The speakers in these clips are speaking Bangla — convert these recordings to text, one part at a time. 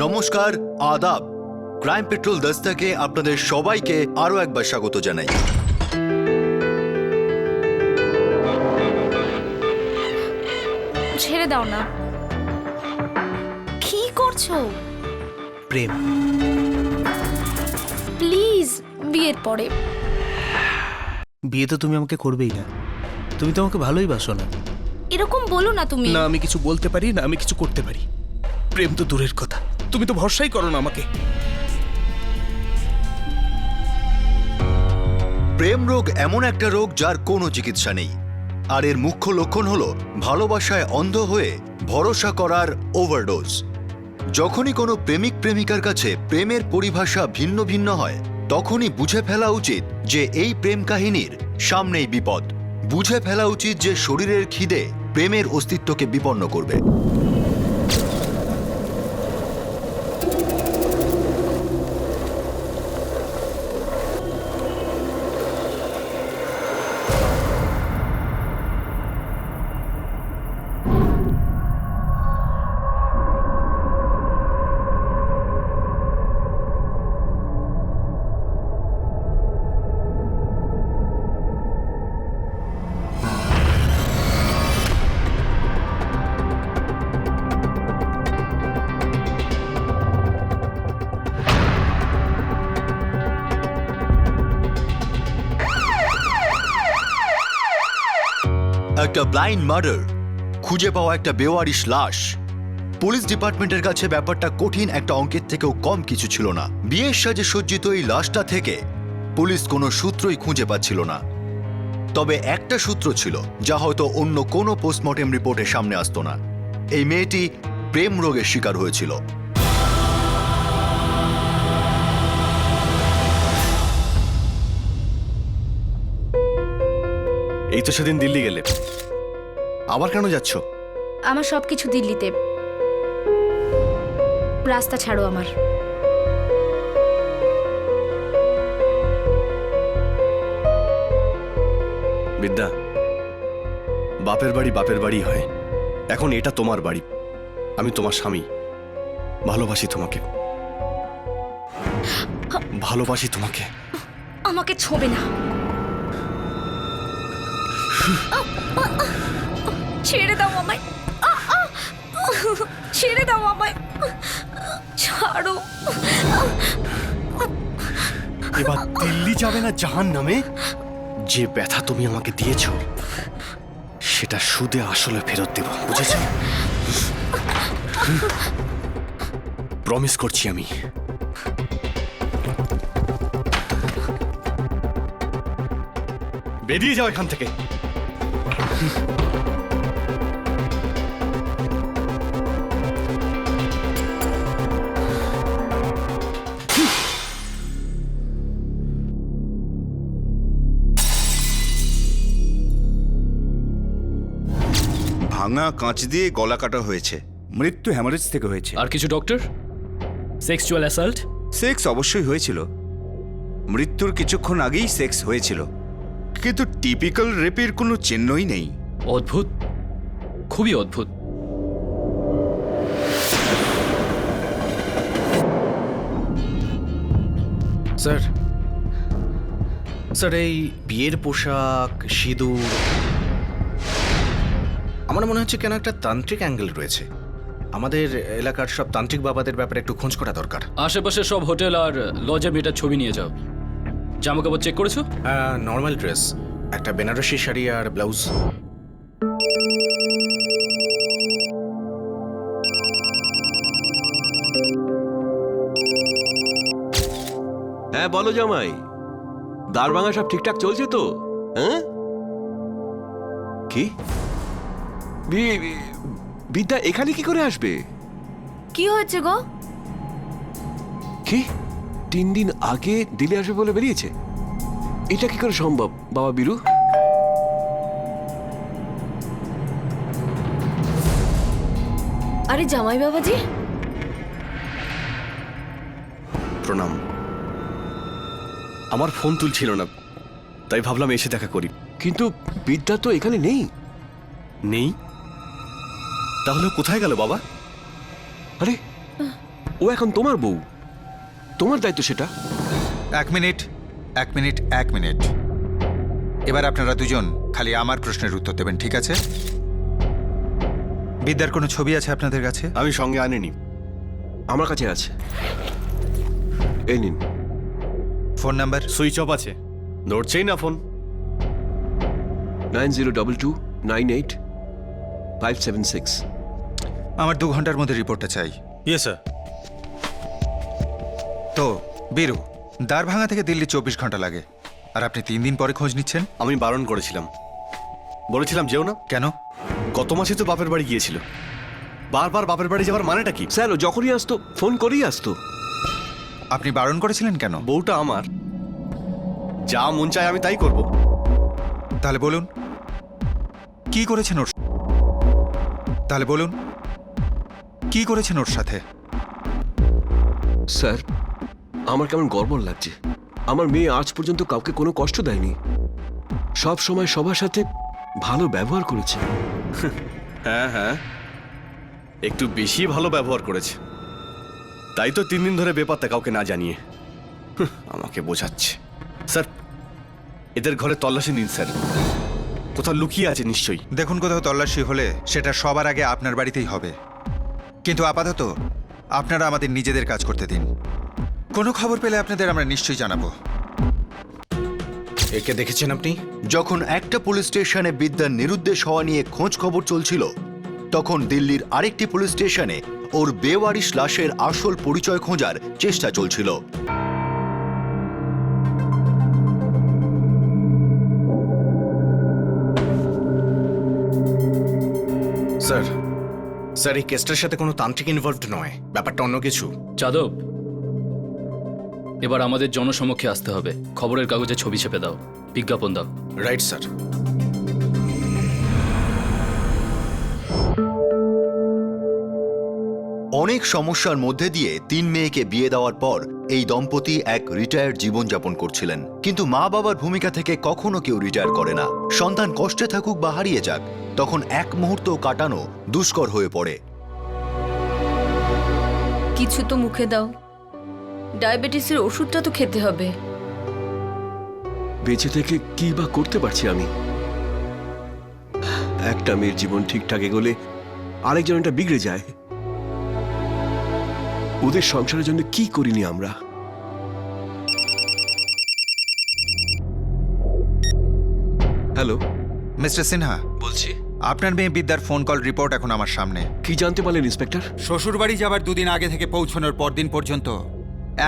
নমস্কার, আদাব। ক্রাইম পেট্রোল দস্তাকে আপনাদের সবাইকে আরো একবার স্বাগত জানাই। ছেড়ে দাও না। কি করছো? প্রেম। প্লিজ, বিয়ের পরে। বিয়ে তো তুমি আমাকে করবেই না। তুমি তো আমাকে ভালোই বাসো না। এরকম বলো না তুমি। না আমি কিছু বলতে পারি, না আমি কিছু করতে পারি। প্রেম তো দূরের কথা, তুমি তো ভরসাই করো না আমাকে। প্রেম রোগ এমন একটা রোগ যার কোনো চিকিৎসা নেই, আর এর মুখ্য লক্ষণ হলো ভালোবাসায় অন্ধ হয়ে ভরসা করার ওভারডোজ। যখনই কোনো প্রেমিক প্রেমিকার কাছে প্রেমের পরিভাষা ভিন্ন ভিন্ন হয়, তখনই বুঝে ফেলা উচিত যে এই প্রেম কাহিনীর সামনেই বিপদ। বুঝে ফেলা উচিত যে শরীরের খিদে প্রেমের অস্তিত্বকে বিপন্ন করবে। একটা ব্লাইন্ড মার্ডার, খুঁজে পাওয়া একটা বেওয়ারিশ লাশ। পুলিশ ডিপার্টমেন্টের কাছে ব্যাপারটা কঠিন একটা অঙ্কের থেকেও কম কিছু ছিল না। বিয়ের সাজে সজ্জিত এই লাশটা থেকে পুলিশ কোনো সূত্রই খুঁজে পাচ্ছিল না। তবে একটা সূত্র ছিল যা হয়তো অন্য কোনো পোস্টমর্টেম রিপোর্টের সামনে আসতো না। এই মেয়েটি প্রেম রোগের শিকার হয়েছিল। এই তো সেদিন দিল্লি গেলে, আবার কেন যাচ্ছ? আমার সবকিছু দিল্লিতে। রাস্তা ছাড়ো আমার। বিদ্যা, বাপের বাড়ি বাপের বাড়ি হয়। এখন এটা তোমার বাড়ি, আমি তোমার স্বামী। ভালোবাসি তোমাকে, ভালোবাসি তোমাকে। আমাকে ছোবে না। ছেড়ে দাও আমায়। ছেড়ে দাও আমায়। ছাড়ো। এবার দিল্লি যাবে না জাহান্নামে? যে ব্যথা তুমি আমাকে দিয়েছো সেটা সুদে আসলে ফেরত দেব, বুঝেছ? প্রমিস করছি আমি। বেরিয়ে যাও এখান থেকে। ভাঙা কাঁচ দিয়ে গলা কাটা হয়েছে। মৃত্যু হ্যামারেজ থেকে হয়েছে। আর কিছু ডক্টর? Sexual assault? সেক্স অবশ্যই হয়েছিল, মৃত্যুর কিছুক্ষণ আগেই সেক্স হয়েছিল, কিন্তু টিপিক্যাল রেপের কোনো চিহ্নই নেই। অদ্ভুত, খুবই অদ্ভুত। স্যার, স্যার এই বিয়ের পোশাক, সিঁদুর, আমার মনে হচ্ছে কেন একটা তান্ত্রিক অ্যাঙ্গেল রয়েছে। আমাদের এলাকার সব তান্ত্রিক বাবাদের ব্যাপারে একটু খোঁজ করা দরকার। আশেপাশে সব হোটেল আর লজে মেয়েটার ছবি নিয়ে যাও। জামা কাপড় চেক করেছো? নর্মাল ড্রেস, একটা বেনারসি শাড়ি আর ব্লাউজ। হ্যাঁ বলো জামাই, দারভাঙা সব ঠিকঠাক চলছে তো? হ্যাঁ, কি বিদ্যা এখানে কি করে আসবে? কি হয়েছে গো? কি 3 দিন আগে দিল্লি আসবে বলে বেরিয়েছে? এটা কি করে সম্ভব বাবা বীরু? আরে জামাই বাবাজি, প্রণাম। আমার ফোন তুলছিল না, তাই ভাবলাম এসে দেখা করি। কিন্তু বিদ্যা তো এখানে নেই। নেই? তাহলে কোথায় গেল বাবা? আরে ও এখন তোমার বউ, তোমার দায়িত্ব সেটা। এক মিনিট। এবার আপনারা দুজন খালি আমার প্রশ্নের উত্তর দেবেন, ঠিক আছে? বিদ্যার কোনো ছবি আছে আপনাদের কাছে? আমি সঙ্গে আনিনি। আমার কাছে আছে, এই নিন। Phone number? সুইচ অফ আছে, ধরছেই না ফোন। 9022985576। আমার 2 ঘন্টার মধ্যে রিপোর্টটা চাই। Yes sir. তো বীরু, দ্বারভাঙা থেকে দিল্লি 24 ঘন্টা লাগে, আর আপনি 3 দিন পরে খোঁজ নিচ্ছেন? আমি বারণ করেছিলাম, বলেছিলাম যেও না। কেন? গত মাসে তো বাপের বাড়ি গিয়েছিল, বারবার বাপের বাড়ি যাওয়ার মানেটা কি? স্যার ও যখনই আসতো ফোন করেই আসতো। আপনি বারণ করেছিলেন কেন? বউটা আমার, যা মন চায় আমি তাই করব। তাহলে বলুন কি করেছেন ওর সাথে? স্যার আমার কেমন গর্বর লাগছে, আমার মেয়ে আজ পর্যন্ত কাউকে কোনো কষ্ট দেয়নি, সব সময় সবার সাথে ভালো ব্যবহার করেছে। হ্যাঁ, একটু বেশি ভালো ব্যবহার করেছে, তাই তো 3 দিন ধরে বেপাত্তা, কাউকে না জানিয়ে আমাকে বোঝাচ্ছে। স্যার এদের ঘরে তল্লাশি নিন স্যার, কোথাও লুকিয়ে আছে নিশ্চয়ই। দেখুন, কোথাও তল্লাশি হলে সেটা সবার আগে আপনার বাড়িতেই হবে, কিন্তু আপাতত আপনারা আমাদের নিজেদের কাজ করতে দিন। কোনো খবর পেলে আপনাদের আমরা নিশ্চয়ই জানাবো। একে দেখেছেন আপনি? যখন একটা পুলিশ স্টেশনে বিদ্যার নিরুদ্দেশ হওয়া নিয়ে খোঁজ খবর চলছিল, তখন দিল্লির আরেকটি পুলিশ স্টেশনে ওর বেওয়ারিশ লাশের আসল পরিচয় খোঁজার চেষ্টা চলছিল। স্যার এই কেসটার সাথে কোনো তান্ত্রিক ইনভলভড নয়, ব্যাপারটা অন্য কিছু। যাদব, এবার আমাদের জনসমক্ষে আসতে হবে। খবরের কাগজে ছবি ছেপে দাও, বিজ্ঞাপন দাও। Right sir. অনেক সমস্যার মধ্যে দিয়ে 3 মেয়েকে বিয়ে দেওয়ার পর এই দম্পতি এক রিটায়ার্ড জীবনযাপন করছিলেন, কিন্তু মা বাবার ভূমিকা থেকে কখনো কেউ রিটায়ার করে না। সন্তান কষ্টে থাকুক বা হারিয়ে যাক, তখন এক মুহূর্ত কাটানো দুষ্কর হয়ে পড়ে। কিছু তো মুখে দাও, ডায়াবেটিসের ওষুধটা তো খেতে হবে। বেঁচে থেকে কি বা করতে পারছি আমি? একটা মেয়ের জীবন ঠিকঠাক এগোলে আরেকজনটা বিগড়ে যায়। ওদের সংসারের জন্য কি করিনি আমরা? হ্যালো, মিস্টার সিনহা, বলছি। আপনার মেয়ে বিদ্যার ফোন কল রিপোর্ট এখন আমার সামনে। কি জানতে পারলেন ইন্সপেক্টর? শ্বশুরবাড়ি যাবার 2 দিন আগে থেকে পৌঁছানোর পরদিন পর্যন্ত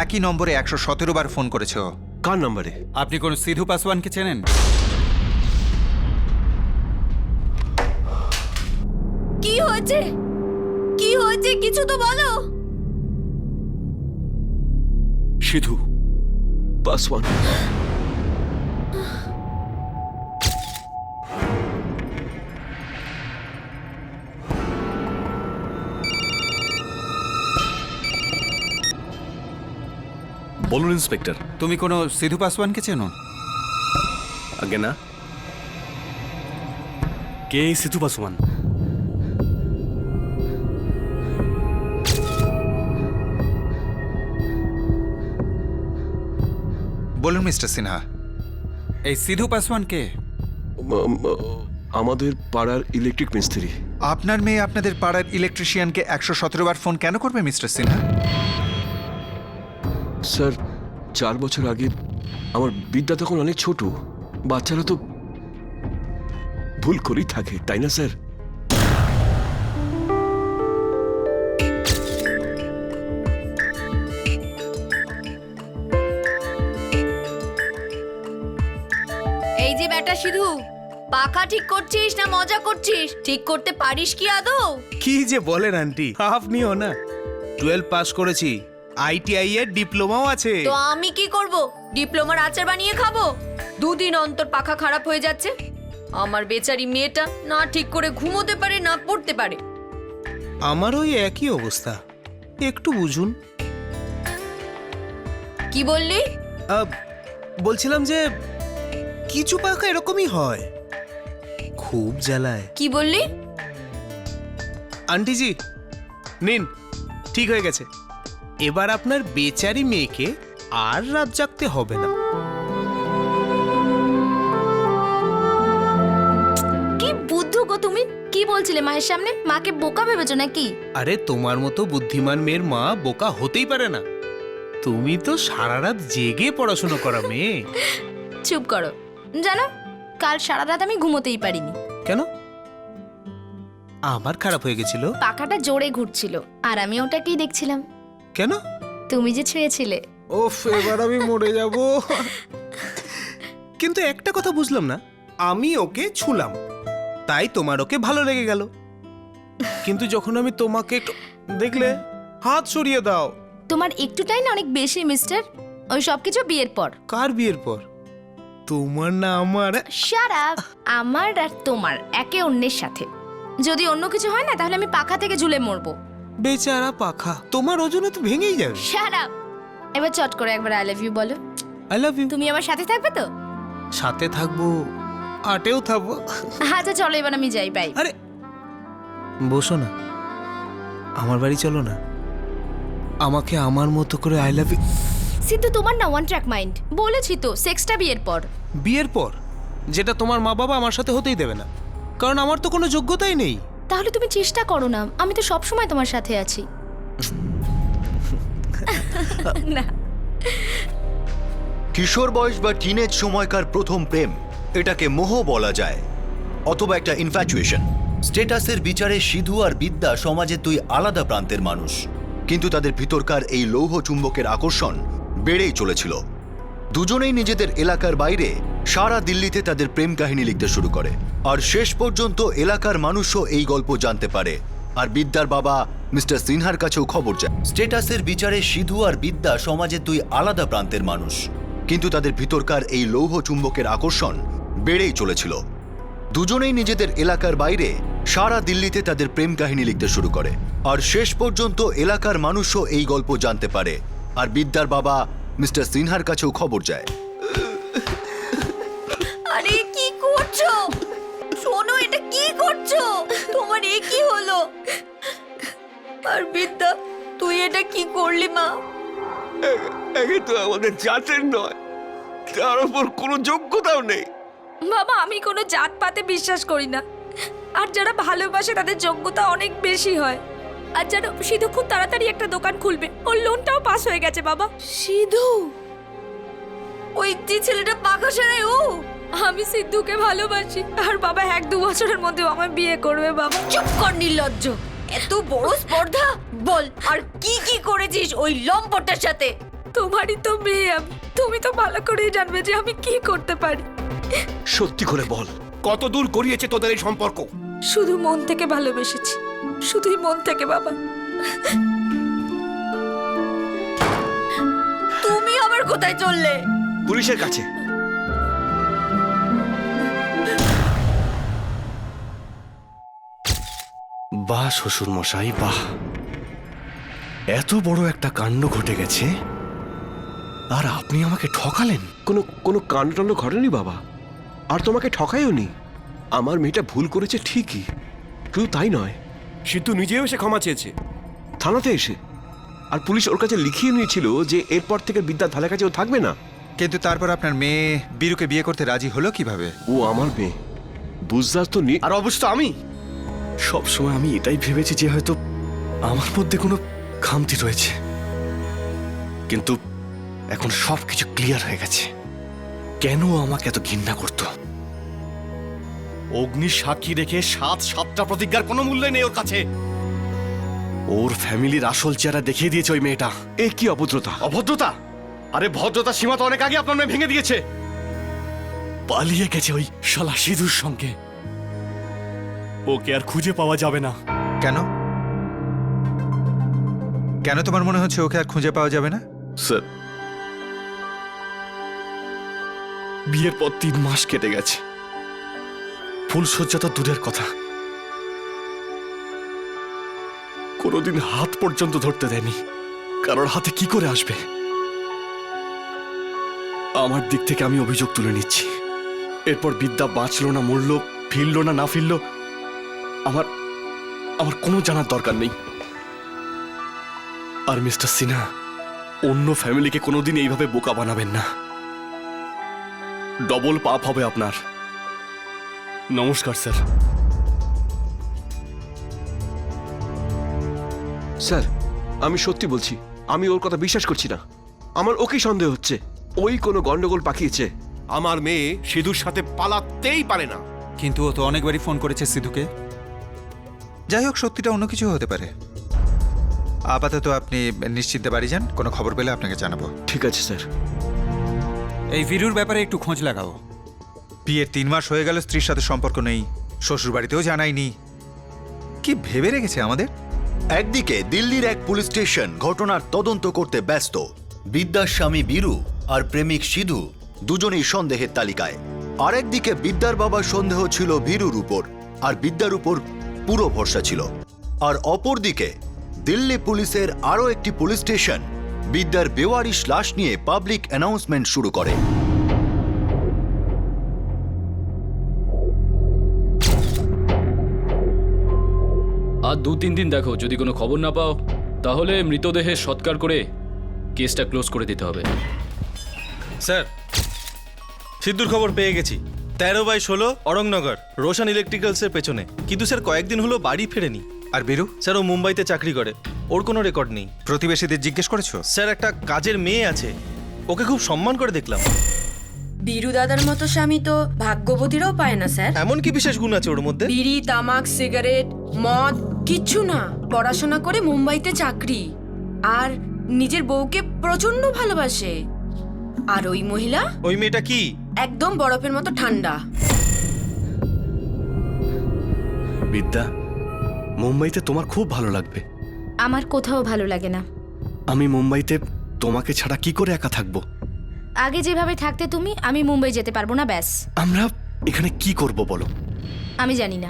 একই নম্বরে 117 বার ফোন করেছে ও। কার নাম্বারে? আপনি কোন সিধু পাসওয়ানকে চেনেন? কি হয়েছে কিছু তো বলো। সিধু পাসওয়ান। বলুন ইন্সপেক্টর। তুমি কোনো সিধু পাসওয়ানকে চেনো? আগে না। কে এই সিধু পাসওয়ান? বলুন মিস্টার সিনহা। এই সিধু পাসওয়ানকে? আমাদের পাড়ার ইলেকট্রিক মিস্ত্রি। আপনার মেয়ে আপনাদের পাড়ার ইলেকট্রিশিয়ানকে 117 বার ফোন কেন করবে মিস্টার সিনহা? স্যার 4 বছর আগে আমার বিদ্যা তখন অনেক ছোট, বাচ্চারা তো ভুল করেই থাকে, তাই না স্যার? এই যে বেটা সিধু, পাখা ঠিক করছিস না মজা করছিস? ঠিক করতে পারিস কি আদৌ? কি যে বলেন আন্টি, আপনিও না। 12 পাস করেছি, ITI এর ডিপ্লোমাও আছে। তো আমি কি করব? ডিপ্লোমার আচার বানিয়ে খাবো? 2 দিন অন্তর পাখা খারাপ হয়ে যাচ্ছে। আমার বেচারি মেয়েটা না ঠিক করে ঘুমোতে পারে না পড়তে পারে। আমার ওই একই অবস্থা, একটু বুঝুন। কি বললি? বলছিলাম যে কিছু পাখা এরকমই হয়, খুব জ্বালায়। কি বললি? আন্টিজি নিন, ঠিক হয়ে গেছে। এবার আপনার বেচারি মেয়েকে আর রাত জাগতে হবে না। কি বুদ্ধু গো তুমি! কি বলছিলে মায়ের সামনে? মাকে বোকা ভেবেছো নাকি? আরে তোমার মতো বুদ্ধিমান মেয়ের মা বোকা হতেই পারে না। তুমি তো সারা রাত জেগে পড়াশোনা করা মেয়ে। চুপ করো। জানো, কাল সারা রাত আমি ঘুমোতেই পারিনি। কেন? আমার খারাপ হয়ে গেছিল? পাখাটা জোরে ঘুরছিল আর আমি ওটাকেই দেখছিলাম। কেন? তুমি যে ছুঁয়েছিলে। ওফ, এবার আমি মরে যাব। কিন্তু একটা কথা বুঝলাম না, আমি ওকে ছুলাম তাই তোমার ওকে ভালো লেগে গেল, কিন্তু যখন আমি তোমাকে দেখলে হাত সরিয়ে দাও। তোমার একটুটাই না অনেক বেশি মিস্টার। ওই সবকিছু বিয়ের পর। কার বিয়ের পর? তোমার না আমার? Shut up. আমার আর তোমার একে অন্যের সাথে। যদি অন্য কিছু হয় না তাহলে আমি পাখা থেকে ঝুলে মরবো। বেচারা পাখা, তোমার ওজনে তো ভেঙেই যাবে। Shut up. এবার চট করে একবার আই লাভ ইউ বলো। I love you. তুমি আমার সাথে থাকবে তো? সাথে থাকবো, আটেও থাকবো। আচ্ছা চলো এবার আমি যাই, বাই। আরে বসো না, আমার বাড়ি চলো না, আমাকে আমার মতো করে আই লাভ ইউ। সিদ্ধু, তোমার না ওয়ান ট্র্যাক মাইন্ড। বলেছি তো, সেক্সটা বিয়ের পর। বিয়ের পর? যেটা তোমার মা বাবা আমার সাথে হতেই দেবে না, কারণ আমার তো কোনো যোগ্যতাই নেই। তাহলে তুমি চেষ্টা করো না, আমি তো সব সময় তোমার সাথে আছি। না, কিশোর বয়স বা টিনেজ সময়কার প্রথম প্রেম, এটাকে মোহ বলা যায়, অথবা একটা ইনফ্যাচুয়েশন। স্ট্যাটাসের বিচারে সিধু আর বিদ্যা সমাজে দুই আলাদা প্রান্তের মানুষ, কিন্তু তাদের ভিতরকার এই লৌহ চুম্বকের আকর্ষণ বেড়েই চলেছিল। দুজনেই নিজেদের এলাকার বাইরে সারা দিল্লিতে তাদের প্রেম কাহিনী লিখতে শুরু করে, আর শেষ পর্যন্ত এলাকার মানুষও এই গল্প জানতে পারে, আর বিদ্যার বাবা মিস্টার সিনহার কাছেও খবর যায়। স্ট্যাটাসের বিচারে সিধু আর বিদ্যা সমাজের দুই আলাদা প্রান্তের মানুষ, কিন্তু তাদের ভিতরকার এই লৌহ চুম্বকের আকর্ষণ বেড়েই চলেছিল। দুজনেই নিজেদের এলাকার বাইরে সারা দিল্লিতে তাদের প্রেম কাহিনী লিখতে শুরু করে, আর শেষ পর্যন্ত এলাকার মানুষও এই গল্প জানতে পারে, আর বিদ্যার বাবা মিস্টার সিনহার কাছেও খবর যায়। আরে কি করছো? শোনো, এটা কি করছো? তোমার এ কি হলো? আর বিদ্যা, তুই এটা কি করলি মা? একে তো আমাদের জাতের নয়, তার উপর কোনো যোগ্যতাও নেই। বাবা, আমি কোনো জাতপাতে বিশ্বাস করি না, আর যারা ভালোবাসে তাদের যোগ্যতা অনেক বেশি হয়। আর যেন সিধু খুব তাড়াতাড়ি একটা দোকান খুলবে, ওর লোনটাও পাস হয়ে গেছে বাবা। সিধু? ওই যে ছেলেটা পাখা সারায় ও? আমি সিদ্ধুকে ভালোবাসি, আর বাবা 1-2 বছরের মধ্যে আমায় বিয়ে করবে বাবা। চুপ কর নির্লজ্জ, এত বড় স্পর্ধা! বল, আর কি কি করেছিস ওই লম্পটের সাথে? তোমারই তো মেয়ে আমি, তুমি তো ভালো করেই জানবে যে আমি কি করতে পারি। সত্যি করে বল, কত দূর গড়িয়েছে তোদের এই সম্পর্ক? শুধু মন থেকে ভালোবেসেছি, শুধুই মন থেকে বাবা। তুমি আবার কোথায় চললে? পুলিশের কাছে। বাহ শ্বশুর মশাই, বাহ, এত বড় একটা কাণ্ড ঘটে গেছে, আর আপনি আমাকে ঠকালেন। কোনো কোনো কাণ্ড ঘটেনি বাবা, আর তোমাকে ঠকাইও নি। আমার মেয়েটা ভুল করেছে ঠিকই, শুধু তাই নয়, সিদ্ধু নিজেও এসে ক্ষমা চেয়েছে। থানাতে এসে। আর পুলিশ ওর কাছে লিখিয়ে নিয়েছিল যে এরপর থেকে বিদ্যার ধারে কাছে ও থাকবে না। কিন্তু তারপর আপনার মেয়ে বীরুকে বিয়ে করতে রাজি হলো কিভাবে? ও আমার মেয়ে, বুঝদাস তো নি। আর অবশ্য আমি সবসময় আমি এটাই ভেবেছি যে হয়তো আমার মধ্যে কোনো খামতি রয়েছে, কিন্তু এখন সবকিছু ক্লিয়ার হয়ে গেছে। কেন ও আমাকে এত ঘৃণা করতো? অগ্নির সাক্ষী রেখে 7 প্রতিজ্ঞার কোনো মূল্য নেই ওর কাছে। ওর ফ্যামিলির আসল চেহারা দেখিয়ে দিয়েছে ওই মেয়েটা। এ কি অভদ্রতা! অভদ্রতা? আরে ভদ্রতা সীমা তো অনেক আগে আপনার মেয়ে ভেঙে দিয়েছে, পালিয়ে গেছে ওই শালা সিধুর সঙ্গে। ওকে আর খুঁজে পাওয়া যাবে না। কেন? কেন তোমার মনে হচ্ছে ওকে আর খুঁজে পাওয়া যাবে না? স্যার, বিয়ের পর 3 মাস কেটে গেছে, ফুলসজ্জা তো দূরের কথা, কোনোদিন হাত পর্যন্ত ধরতে দেয়নি। কারোর হাতে কি করে আসবে? আমার দিক থেকে আমি অভিযোগ তুলে নিচ্ছি। এরপর বিদ্যা বাঁচলো না মরলো, ফিরলো না ফিরলো, আমার কোনো জানার দরকার নেই। আর মিস্টার সিনহা, অন্য ফ্যামিলিকে কোনোদিন এইভাবে বোকা বানাবেন না। ডবল পাপ হবে আপনার। নমস্কার স্যার। স্যার, আমি সত্যি বলছি, আমি ওর কথা বিশ্বাস করছি না। আমার ওকেই সন্দেহ হচ্ছে, ওই কোনো গন্ডগোল পাকিয়েছে। আমার মেয়ে সিধুর সাথে পালাতেই পারে না। কিন্তু ও তো অনেকবারই ফোন করেছে সিধুকে। যাই হোক, সত্যিটা অন্য কিছু হতে পারে। আপাতত আপনি নিশ্চিন্তে বাড়ি যান, কোনো খবর পেলে আপনাকে জানাবো। ঠিক আছে স্যার। এই ভিরুর ব্যাপারে একটু খোঁজ লাগাও। বিয়ের 3 মাস হয়ে গেল, স্ত্রীর সাথে সম্পর্ক নেই, শ্বশুর বাড়িতেও জানাইনি। কি ভেবে রেখেছে আমাদের? একদিকে দিল্লির এক পুলিশ স্টেশন ঘটনার তদন্ত করতে ব্যস্ত। বিদ্যার স্বামী বীরু আর প্রেমিক সিধু দুজনেই সন্দেহের তালিকায়। আরেকদিকে বিদ্যার বাবার সন্দেহ ছিল বীরুর উপর, আর বিদ্যার উপর পুরো ভরসা ছিল। আর অপরদিকে দিল্লি পুলিশের আরও একটি পুলিশ স্টেশন বিদ্যার বেওয়ারিশ লাশ নিয়ে পাবলিক অ্যানাউন্সমেন্ট শুরু করে। আর 2-3 দিন দেখো, যদি কোনো খবর না পাও তাহলে মৃতদেহে সৎকার করে কেসটা ক্লোজ করে দিতে হবে। স্যার, সিদ্ধুর খবর পেয়ে গেছি। 13/16 অরংনগর, রোশন ইলেকট্রিক্যালসের পেছনে। কিন্তু স্যার কয়েকদিন হলো বাড়ি ফেরেনি। আর বীরু? স্যার ও মুম্বাইতে চাকরি করে, ওর কোনো রেকর্ড নেই। প্রতিবেশীদের জিজ্ঞেস করেছো? স্যার, একটা কাজের মেয়ে আছে, ওকে খুব সম্মান করে দেখলাম। বীরু দাদার মতো স্বামী তো ভাগ্যবতীরাও পায় না স্যার। এমন কি বিশেষ গুণ আছে ওর মধ্যে? বিড়ি, তামাক, সিগারেট, মদ কিচ্ছু না। পড়াশোনা করে মুম্বাইতে চাকরি, আর নিজের বউকে প্রচন্ড ভালোবাসে। আর ওই মহিলা, ওই মেয়েটা কি? একদম বরফের মতো ঠান্ডা। বিদ্যা, মুম্বাইতে তোমার খুব ভালো লাগবে। আমার কোথাও ভালো লাগে না। আমি মুম্বাইতে তোমাকে ছাড়া কি করে একা থাকবো? আগে যেভাবে থাকতে তুমি, আমি মুম্বাই যেতে পারবো না, ব্যাস। আমরা এখানে কি করব বলো? আমি জানি না।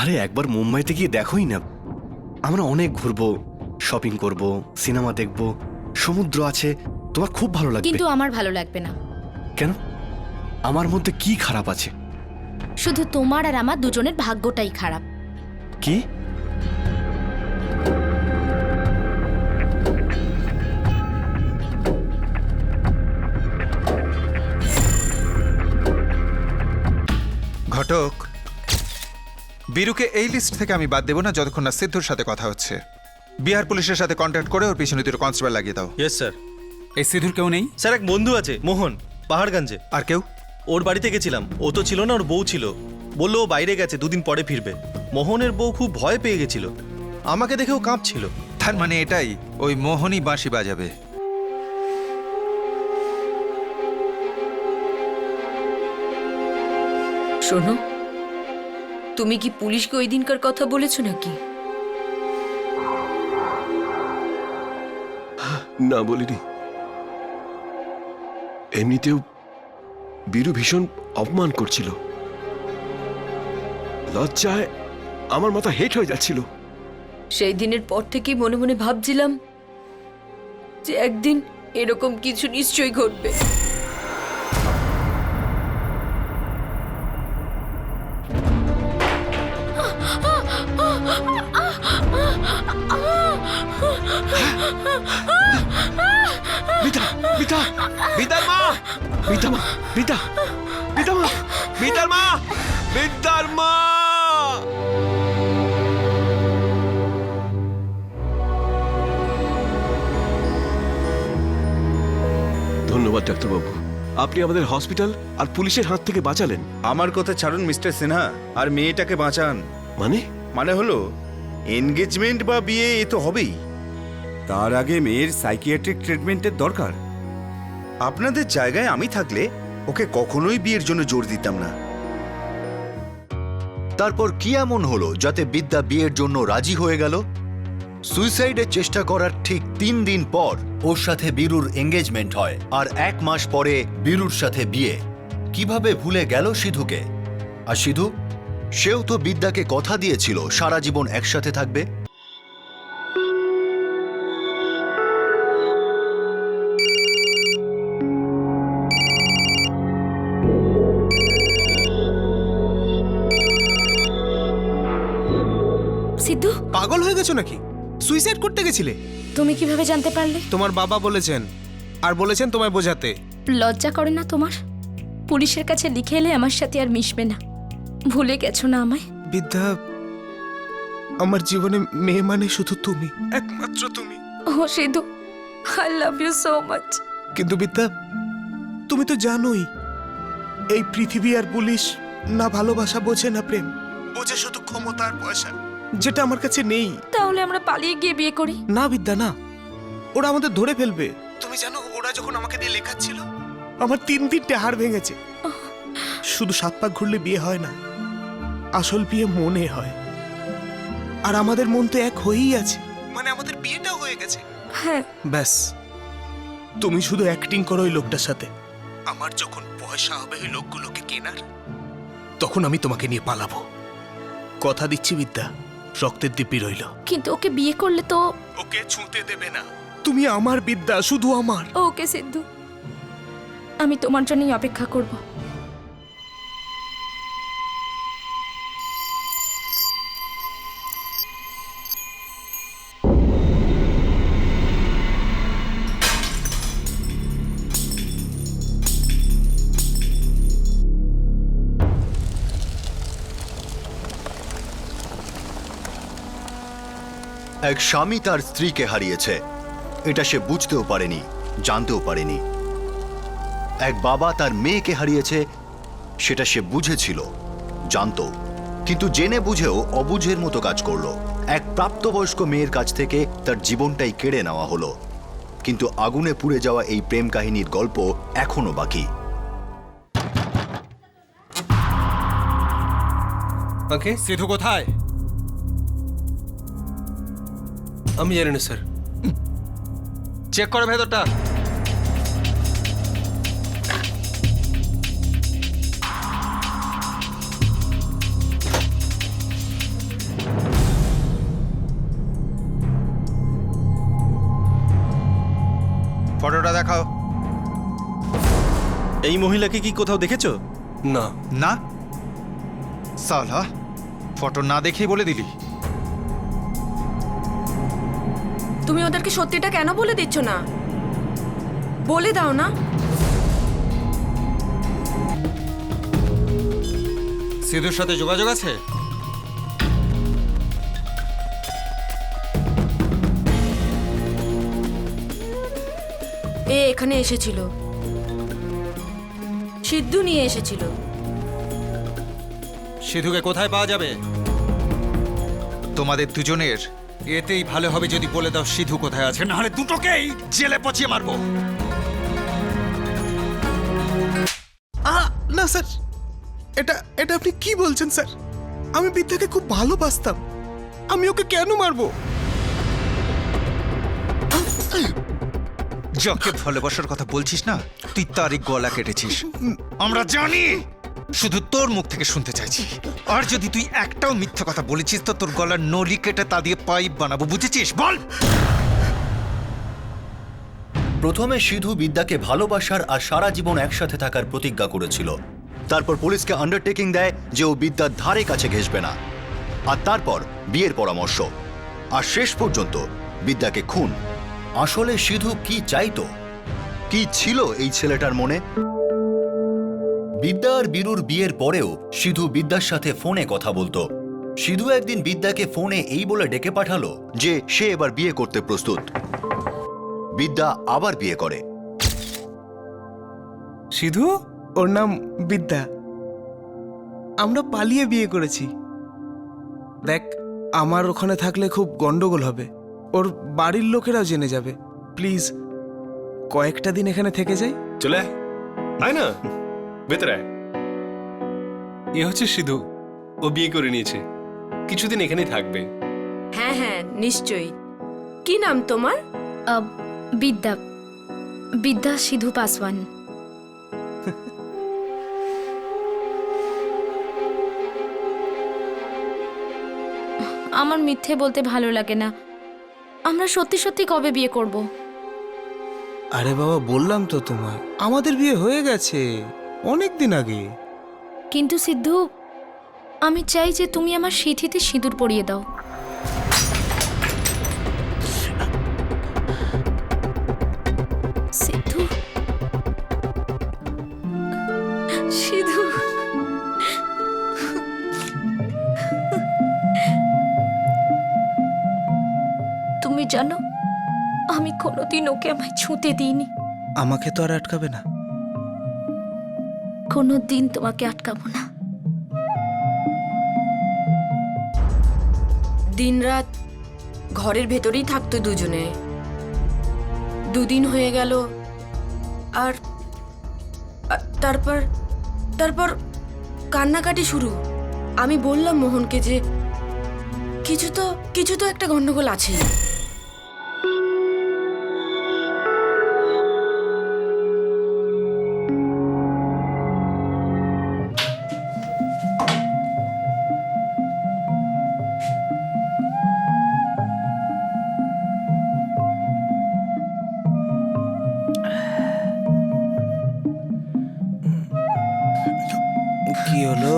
আরে একবার মুম্বাইতে গিয়ে দেখোই না। আমরা অনেক ঘুরবো, শপিং করব, সিনেমা দেখব, সমুদ্র আছে, তোমার খুব ভালো লাগবে। কিন্তু আমার ভালো লাগবে না। কেন? আমার মধ্যে কি খারাপ আছে? শুধু তোমার আর আমার দুজনের ভাগ্যটাই খারাপ। কি? ঘটক, বীরুকে এই লিস্ট থেকে আমি বাদ দেবো না যতক্ষণ না সিদ্ধুর সাথে কথা হচ্ছে। বিহার পুলিশের সাথে কন্ট্যাক্ট করে ওর পিছনে 2 কনস্টেবল লাগিয়ে দাও। Yes sir. এই সিদ্ধুর কেউ নেই? স্যার, এক বন্ধু আছে, মোহন, পাহাড়গঞ্জে। আর কেউ? ওর বাড়িতে গেছিলাম, ও তো ছিল না, ওর বউ ছিল। বললো ও বাইরে গেছে, 2 দিন পরে ফিরবে। মোহনের বউ খুব ভয় পেয়ে গেছিল, আমাকে দেখেও কাঁপছিল। তার মানে এটাই, ওই মোহনই বাঁশি বাজাবে। শোনো, তুমি কি পুলিশকে ওই দিনকার কথা বলেছো নাকি? না, বলিনি। এমনিতেও বীরু ভীষণ অপমান করছিল, লজ্জায় আমার মাথা হেট হয়ে যাচ্ছিল। সেই দিনের পর থেকেই মনে মনে ভাবছিলাম যে একদিন এরকম কিছু নিশ্চয়ই ঘটবে। বিদা, বিদা, বিদার মা, বিদা মা, বিদা, বিদা মা, বিদার মা, বিদার মা। ধন্যবাদ ডাক্তারবাবু, আপনি আমাদের হসপিটাল আর পুলিশের হাত থেকে বাঁচালেন। আমার কথা ছাড়ুন মিস্টার সিনহা, আর মেয়েটাকে বাঁচান। মানে হলো এনগেজমেন্ট বা বিয়ে এ তো হবেই, তার আগে মেয়ের সাইকিয়াট্রিক ট্রিটমেন্টের দরকার। আপনাদের জায়গায় আমি থাকলে ওকে কখনোই বিয়ের জন্য জোর দিতাম না। তারপর কি এমন হলো যাতে বিদ্যা বিয়ের জন্য রাজি হয়ে গেল? সুইসাইডের চেষ্টা করার ঠিক 3 দিন পর ওর সাথে বীরুর এঙ্গেজমেন্ট হয়, আর 1 মাস পরে বীরুর সাথে বিয়ে। কিভাবে ভুলে গেল সিধুকে? আর সিধু, সেও তো বিদ্যাকে কথা দিয়েছিল সারা জীবন একসাথে থাকবে। সিদ্ধু, পাগল হয়ে গেছো নাকি? সুইসাইড করতে গেছিলে? তুমি কিভাবে জানতে পারলে? তোমার বাবা বলেছেন, আর বলেছেন তোমায় বোঝাতে। লজ্জা করে না তোমার? পুলিশের কাছে লিখে এলে আমার সাথে আর মিশবে না। ভুলে গেছো না আমায়? বিদ্যা, আমার জীবনে মেয়ে মানে শুধু তুমি, একমাত্র তুমি। ও Sidhu, I love you so much. কিন্তু বিদ্যা, তুমি তো জানোই এই পৃথিবী আর পুলিশ না ভালোবাসা বোঝে না প্রেম, বোঝে শুধু ক্ষমতা আর পয়সা, যেটা আমার কাছে নেই। তাহলে আমরা পালিয়ে গিয়ে বিয়ে করি? না বিদ্যা না, ওরা আমাদের ধরে ফেলবে। তুমি জানো ওরা যখন আমাকে দিয়ে লেখাচ্ছিল আমার 3-3টে হাড় ভেঙেছে। শুধু 7 পাক ঘুরলে বিয়ে হয় না, আসল বিয়ে মনে হয়। আর আমাদের মন তো এক হয়েই আছে, মানে আমাদের বিয়েটাও হয়ে গেছে। হ্যাঁ। ব্যাস, তুমি শুধু অ্যাক্টিং করো ওই লোকটার সাথে। আমার যখন পয়সা হবে ওই লোকগুলোকে কেনার, তখন আমি তোমাকে নিয়ে পালাবো। কথা দিচ্ছি বিদ্যা, রক্তের দিব্যি রইল। কিন্তু ওকে বিয়ে করলে তো... ওকে ছুঁতে দেবে না। তুমি আমার বিদ্যা, শুধু আমার। ওকে সিদ্ধু, আমি তোমার জন্যই অপেক্ষা করব। এক স্বামী তার স্ত্রীকে হারিয়েছে, এটা সে বুঝতেও পারেনি, জানতেও পারেনি। এক বাবা তার মেয়েকে হারিয়েছে, সেটা সে বুঝেছিল, জানতো, কিন্তু জেনে বুঝেও অবুঝের মতো কাজ করলো। এক প্রাপ্তবয়স্ক মেয়ের কাছ থেকে তার জীবনটাই কেড়ে নেওয়া হলো। কিন্তু আগুনে পুড়ে যাওয়া এই প্রেম কাহিনীর গল্প এখনো বাকি। ওকে, সিধু কোথায়? আমি জানি না স্যার। চেক করো ভেতরটা। ফটোটা দেখাও। এই মহিলাকে কি কোথাও দেখেছো? না। না সালা, ফটো না দেখেই বলে দিলি। তুমি ওদেরকে সত্যিটা কেন বলে দিচ্ছ না? বলে দাও না। সিধুর সাথে যোগাযোগ আছে? এ এখানে এসেছিল, সিদ্ধু নিয়ে এসেছিল। সিধুকে কোথায় পাওয়া যাবে? তোমাদের দুজনের এতেই ভালো হবে যদি বলে দাও সিধু কোথায় আছে, না হলে দুটোকেই জেলে পচিয়ে মারবো। না স্যার, এটা এটা আপনি কি বলছেন স্যার? আমি বিদ্যাকে খুব ভালোবাসতাম, আমি ওকে কেন মারবো? যাকে ভালোবাসার কথা বলছিস না, তুই তারই গলা কেটেছিস। আমরা জানি, শুধু তোর মুখ থেকে শুনতে চাইছি। আর যদি তুই একটাও মিথ্যা কথা বলেছিস তো তোর গলার নলি কেটে তা দিয়ে পাইপ বানাবো, বুঝেছিস? বল। প্রথমে সিধু বিদ্যাকে ভালোবাসার আর সারা জীবন একসাথে থাকার প্রতিজ্ঞা করেছিল। তারপর পুলিশকে আন্ডারটেকিং দেয় যে ও বিদ্যার ধারে কাছে ঘেঁষবে না, আর তারপর বিয়ের পরামর্শ, আর শেষ পর্যন্ত বিদ্যাকে খুন। আসলে সিধু কি চাইতো, কি ছিল এই ছেলেটার মনে? বিদ্যা আর বীরুর বিয়ের পরেও সিধু বিদ্যার সাথে ফোনে কথা বলতো। সিধু একদিন বিদ্যাকে ফোনে এই বলে ডেকে পাঠালো যে সে এবার বিয়ে করতে প্রস্তুত। বিদ্যা আবার বিয়ে করে। সিধু, ওর নাম বিদ্যা। আমরা পালিয়ে বিয়ে করেছি। দেখ, আমার ওখানে থাকলে খুব গন্ডগোল হবে, ওর বাড়ির লোকেরাও জেনে যাবে। প্লিজ কয়েকটা দিন এখানে থেকে যাই। চলে আয় না, ভেতরে আয়। এ হচ্ছে সিধু, ও বিয়ে করে নিয়েছে, কিছুদিন এখানেই থাকবে। হ্যাঁ হ্যাঁ নিশ্চয়ই। কি নাম তোমার? বিদ্যা, বিদ্যা সিধু পাসওয়ান। আমার মিথ্যে বলতে ভালো লাগে না। আমরা সত্যি সত্যি কবে বিয়ে করব? আরে বাবা, বললাম তো তোমায়, আমাদের বিয়ে হয়ে গেছে অনেক দিন আগে। কিন্তু সিদ্ধু, আমি চাই যে তুমি আমার সিঁথিতে সিঁদুর পরিয়ে দাও। জানো আমি কোনোদিন ওকে আমায় ছুঁতে দিইনি। আমাকে তো আর আটকাবে না। কোনোদিন তোমাকে আটকাবো না। দিনরাত ঘরের ভেতরেই থাকতো দুজনে। 2 দিন হয়ে গেল আর তারপর কান্নাকাটি শুরু। আমি বললাম মোহনকে যে কিছু তো একটা গন্ডগোল আছে। কি হলো?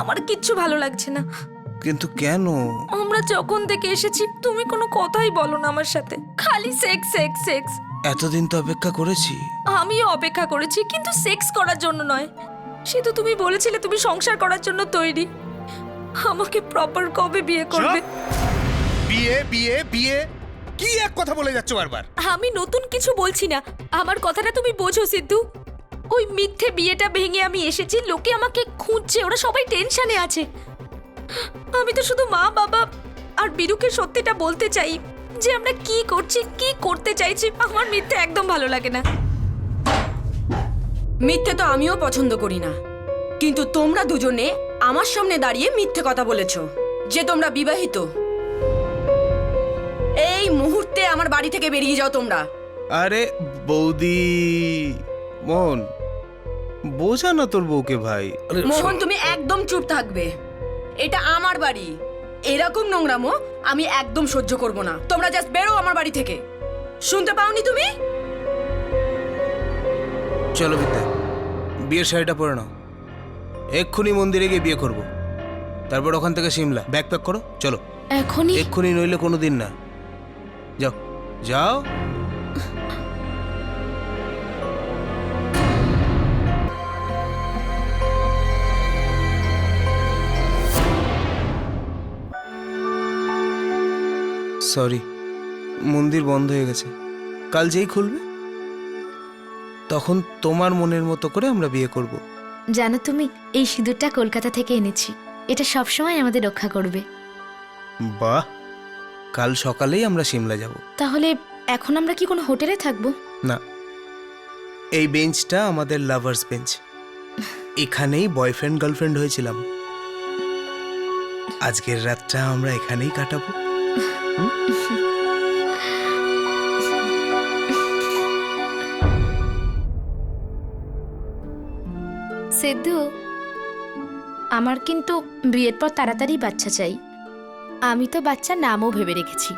আমার কিচ্ছু ভালো লাগছে না। কিন্তু কেন? আমরা যখন থেকে এসেছি তুমি কোনো কথাই বলো না আমার সাথে, খালি সেক্স সেক্স সেক্স। এতদিন তো অপেক্ষা করেছি। আমিও অপেক্ষা করেছি, কিন্তু সেক্স করার জন্য নয়। শুধু তুমি বলেছিলে তুমি সংসার করার জন্য তৈরি। আমাকে প্রপার কবে বিয়ে করবে? বিয়ে বিয়ে বিয়ে কি এক কথা বলে যাচ্ছ বারবার? আমি নতুন কিছু বলছি না, আমার কথাটা তুমি বোঝো সিদ্ধু। ওই মিথ্যে বিয়েটা ভেঙে আমি এসেছি, লোকে আমাকে খুঁজছে, ওরা সবাই টেনশনে আছে। আমি তো শুধু মা বাবা আর বীরুকে সত্যিটা বলতে চাই যে আমরা কি করছি, কি করতে চাইছি। আমার মিথ্যে একদম ভালো লাগে না। মিথ্যে তো আমিও পছন্দ করি না, কিন্তু তোমরা দুজনে আমার সামনে দাঁড়িয়ে মিথ্যে কথা বলেছো যে তোমরা বিবাহিত। এই মুহূর্তে আমার বাড়ি থেকে বেরিয়ে যাও তোমরা। আরে বৌদি, মোহন বোঝা না তোর বউকে ভাই। মোহন তুমি একদম চুপ থাকবে। এটা আমার বাড়ি, এরকম নোংরামো আমি একদম সহ্য করব না। তোমরা জাস্ট বেরো আমার বাড়ি থেকে। শুনতে পাওনি তুমি? চলো বিদ্যা, বিয়ের শাড়িটা পরে নাও। এক্ষুনি মন্দিরে গিয়ে বিয়ে করব, তারপর ওখান থেকে সিমলা। ব্যাগ প্যাক করো, চলো এখনই? এক্ষুনি, নইলে কোনো দিন না। যাও যাও। সরি, মন্দির বন্ধ হয়ে গেছে। কাল যেই খুলবে তখন তোমার মনের মতো করে আমরা বিয়ে করব। জানো তুমি, এই সিঁদুরটা কলকাতা থেকে এনেছি। এটা সবসময় আমাদের রক্ষা করবে। বাহ, কাল সকালেই আমরা সিমলা যাব। তাহলে এখন আমরা কি কোনো হোটেলে থাকবো? না, এই বেঞ্চটা আমাদের লাভার্স বেঞ্চ। এখানেই বয়ফ্রেন্ড গার্লফ্রেন্ড হয়েছিলাম। আজকের রাতটা আমরা এখানেই কাটাবো। সিদ্ধু, আমার কিন্তু বিয়ের পর তাড়াতাড়ি বাচ্চা চাই। আমি তো বাচ্চার নামও ভেবে রেখেছি।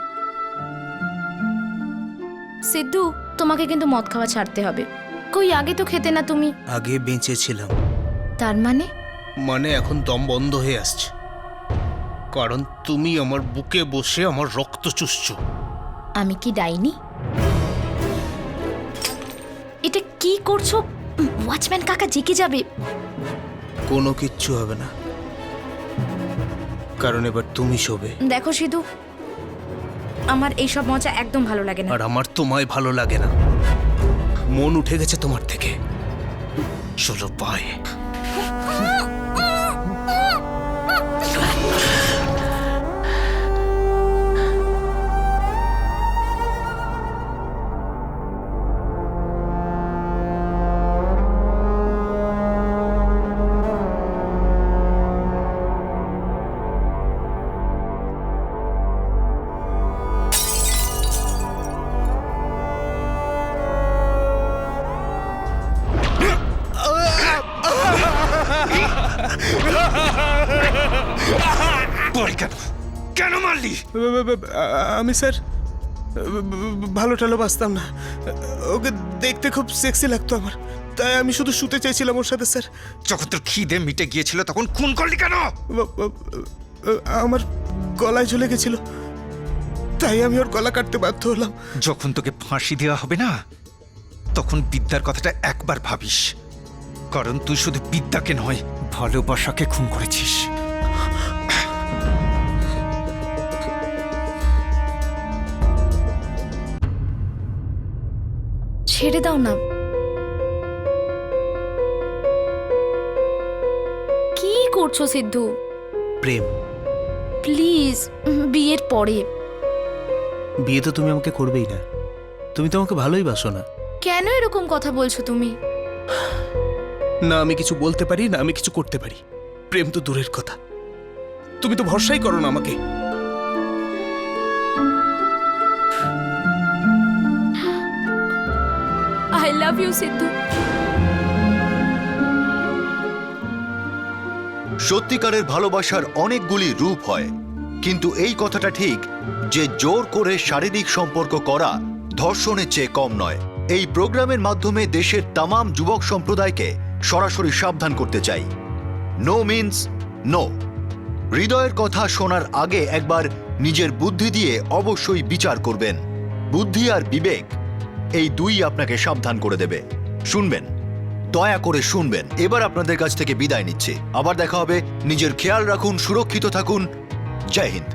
সিদ্ধু, তোমাকে কিন্তু মদ খাওয়া ছাড়তে হবে। কই আগে তো খেতে না তুমি? আগে বেঁচে ছিলাম। তার মানে? মানে এখন দম বন্ধ হয়ে আসছে, কারণ তুমি আমার বুকে বসে আমার রক্ত চুষছো। আমি কি ডাইনি? এটা কি করছো? ওয়াচম্যান কাকা জেগে যাবে। কোনো কিচ্ছু হবে না, কারণ এবার তুমি শোবে। দেখো সিধু, আমার এইসব মজা একদম ভালো লাগে না। আর আমার তোমায় ভালো লাগে না। মন উঠে গেছে তোমার থেকে। চলো পায়ে। কেন মারলি? আমি স্যার ভালো টালো বাঁচতাম না। ওকে দেখতে খুব সেক্সি লাগতো আমার, তাই আমি শুধু শুতে চাইছিলাম ওর সাথে স্যার। যখন তোর খিদে মিটে গিয়েছিল তখন খুন করলি কেন? আমার গলায় ঝুলে গেছিল, তাই আমি ওর গলা কাটতে বাধ্য হলাম। যখন তোকে ফাঁসি দেওয়া হবে না, তখন বিদ্যার কথাটা একবার ভাবিস, কারণ তুই শুধু বিদ্যাকে নয়, ভালোবাসাকে খুন করেছিস। ছেড়ে দাও না। কি করছো সিদ্ধু? প্রেম। প্লিজ, বিয়ের পরে। বিয়ে তো তুমি আমাকে করবেই না। তুমি তো আমাকে ভালোই বাসো না। কেন এরকম কথা বলছো তুমি? না আমি কিছু বলতে পারি, না আমি কিছু করতে পারি। প্রেম তো দূরের কথা। তুমি তো ভরসাই করো না আমাকে। I love you Sindhu. সত্যিকারের ভালোবাসার অনেকগুলি রূপ হয়, কিন্তু এই কথাটা ঠিক যে জোর করে শারীরিক সম্পর্ক করা ধর্ষণের চেয়ে কম নয়। এই প্রোগ্রামের মাধ্যমে দেশের তামাম যুবক সম্প্রদায়কে সরাসরি সাবধান করতে চাই। No means no. হৃদয়ের কথা শোনার আগে একবার নিজের বুদ্ধি দিয়ে অবশ্যই বিচার করবেন। বুদ্ধি আর বিবেক এই দুই আপনাকে সাবধান করে দেবে। শুনবেন, দয়া করে শুনবেন। এবার আপনাদের কাছ থেকে বিদায় নিচ্ছি। আবার দেখা হবে। নিজের খেয়াল রাখুন, সুরক্ষিত থাকুন। জয় হিন্দ।